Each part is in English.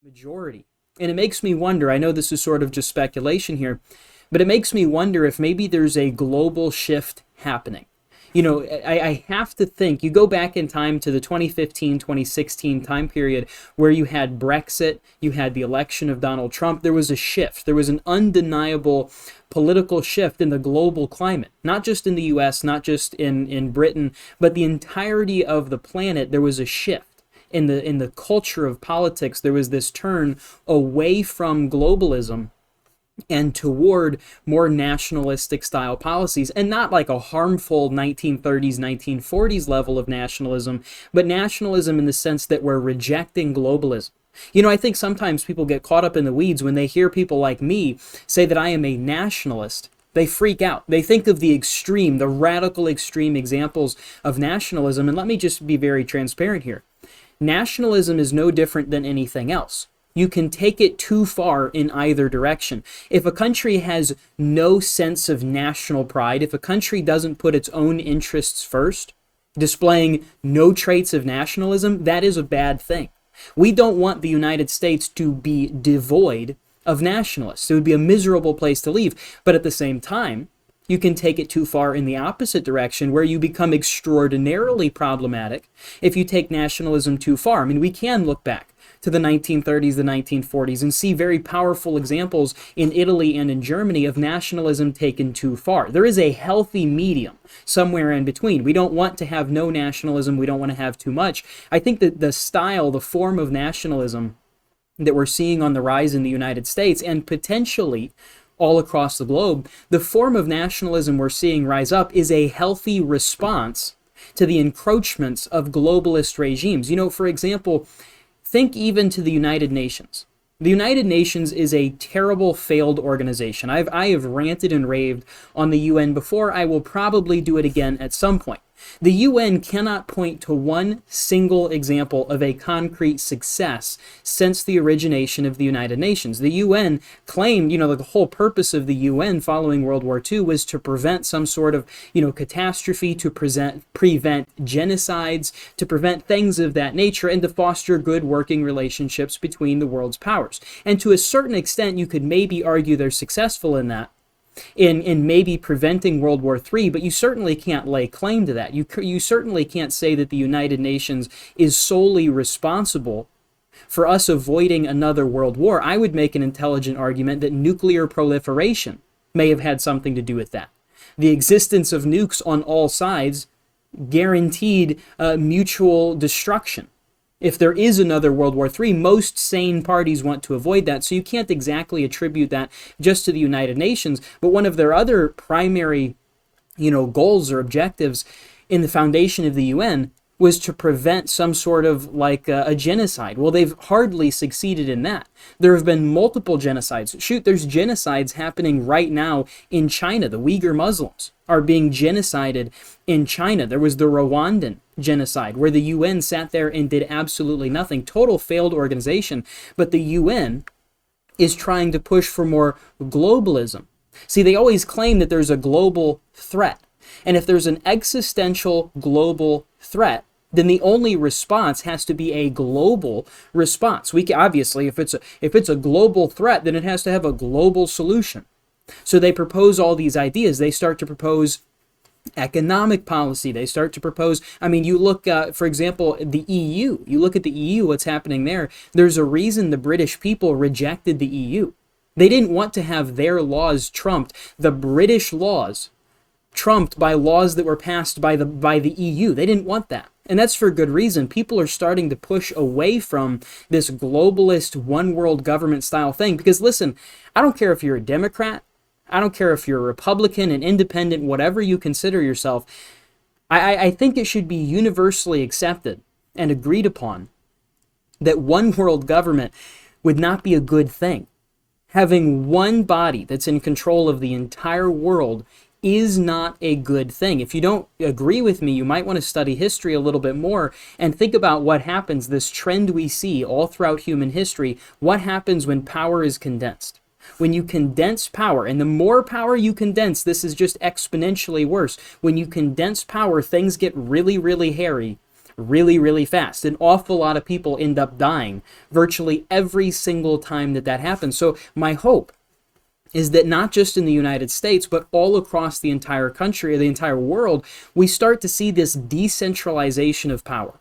majority. And it makes me wonder, I know this is sort of just speculation here, but it makes me wonder if maybe there's a global shift happening. I have to think, you go back in time to the 2015, 2016 time period where you had Brexit, you had the election of Donald Trump, there was a shift. There was an undeniable political shift in the global climate, not just in the US, not just in Britain, but the entirety of the planet. There was a shift. In the culture of politics, there was this turn away from globalism and toward more nationalistic style policies, and not like a harmful 1930s, 1940s level of nationalism, but nationalism in the sense that we're rejecting globalism. I think sometimes people get caught up in the weeds when they hear people like me say that I am a nationalist. They freak out. They think of the extreme, the radical extreme examples of nationalism. And let me just be very transparent here. Nationalism is no different than anything else. You can take it too far in either direction. If a country has no sense of national pride, if a country doesn't put its own interests first, displaying no traits of nationalism, that is a bad thing. We don't want the United States to be devoid of nationalists. It would be a miserable place to live. But at the same time, you can take it too far in the opposite direction where you become extraordinarily problematic if you take nationalism too far. I mean, we can look back to the 1930s, the 1940s, and see very powerful examples in Italy and in Germany of nationalism taken too far. There is a healthy medium somewhere in between. We don't want to have no nationalism. We don't want to have too much. I think that the style, the form of nationalism that we're seeing on the rise in the United States and potentially all across the globe, the form of nationalism we're seeing rise up is a healthy response to the encroachments of globalist regimes. For example, think even to the United Nations. The United Nations is a terrible, failed organization. I have ranted and raved on the UN before. I will probably do it again at some point. The UN cannot point to one single example of a concrete success since the origination of the United Nations. The UN claimed, the whole purpose of the UN following World War II was to prevent some sort of, catastrophe, to prevent genocides, to prevent things of that nature, and to foster good working relationships between the world's powers. And to a certain extent, you could maybe argue they're successful in that, in maybe preventing World War III, but you certainly can't lay claim to that. You certainly can't say that the United Nations is solely responsible for us avoiding another world war. I would make an intelligent argument that nuclear proliferation may have had something to do with that. The existence of nukes on all sides guaranteed mutual destruction. If there is another World War III, most sane parties want to avoid that, so you can't exactly attribute that just to the United Nations. But one of their other primary, goals or objectives in the foundation of the UN was to prevent some sort of a genocide. Well, they've hardly succeeded in that. There have been multiple genocides. Shoot, there's genocides happening right now in China. The Uyghur Muslims are being genocided in China. There was the Rwandan genocide where the UN sat there and did absolutely nothing. Total failed organization. But the UN is trying to push for more globalism. See, they always claim that there's a global threat. And if there's an existential global threat, then the only response has to be a global response. Obviously, if it's a global threat, then it has to have a global solution. So they propose all these ideas. They start to propose economic policy. They start to propose, you look, for example, the EU. You look at the EU, what's happening there. There's a reason the British people rejected the EU. They didn't want to have their laws trumped. The British laws trumped by laws that were passed by the EU. They didn't want that. And that's for good reason. People are starting to push away from this globalist one world government style thing. Because listen, I don't care if you're a Democrat, I don't care if you're a Republican, an independent, whatever you consider yourself. I think it should be universally accepted and agreed upon that one world government would not be a good thing. Having one body that's in control of the entire world is not a good thing. If you don't agree with me, you might want to study history a little bit more and think about what happens, this trend we see all throughout human history. What happens when power is condensed? When you condense power, and the more power you condense, this is just exponentially worse. When you condense power, things get really, really hairy really, really fast. An awful lot of people end up dying virtually every single time that that happens. So my hope is that not just in the United States, but all across the entire country or the entire world, we start to see this decentralization of power.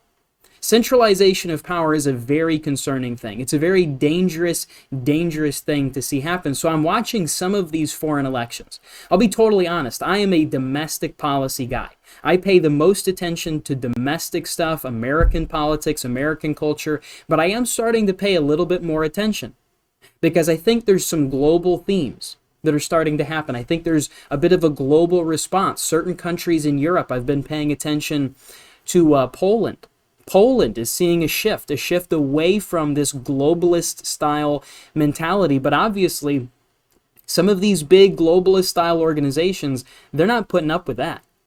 Centralization of power is a very concerning thing. It's a very dangerous, dangerous thing to see happen. So I'm watching some of these foreign elections. I'll be totally honest. I am a domestic policy guy. I pay the most attention to domestic stuff, American politics, American culture, but I am starting to pay a little bit more attention because I think there's some global themes that are starting to happen. I think there's a bit of a global response. Certain countries in Europe, I've been paying attention to Poland. Poland is seeing a shift away from this globalist style mentality. But obviously, some of these big globalist style organizations, they're not putting up with that.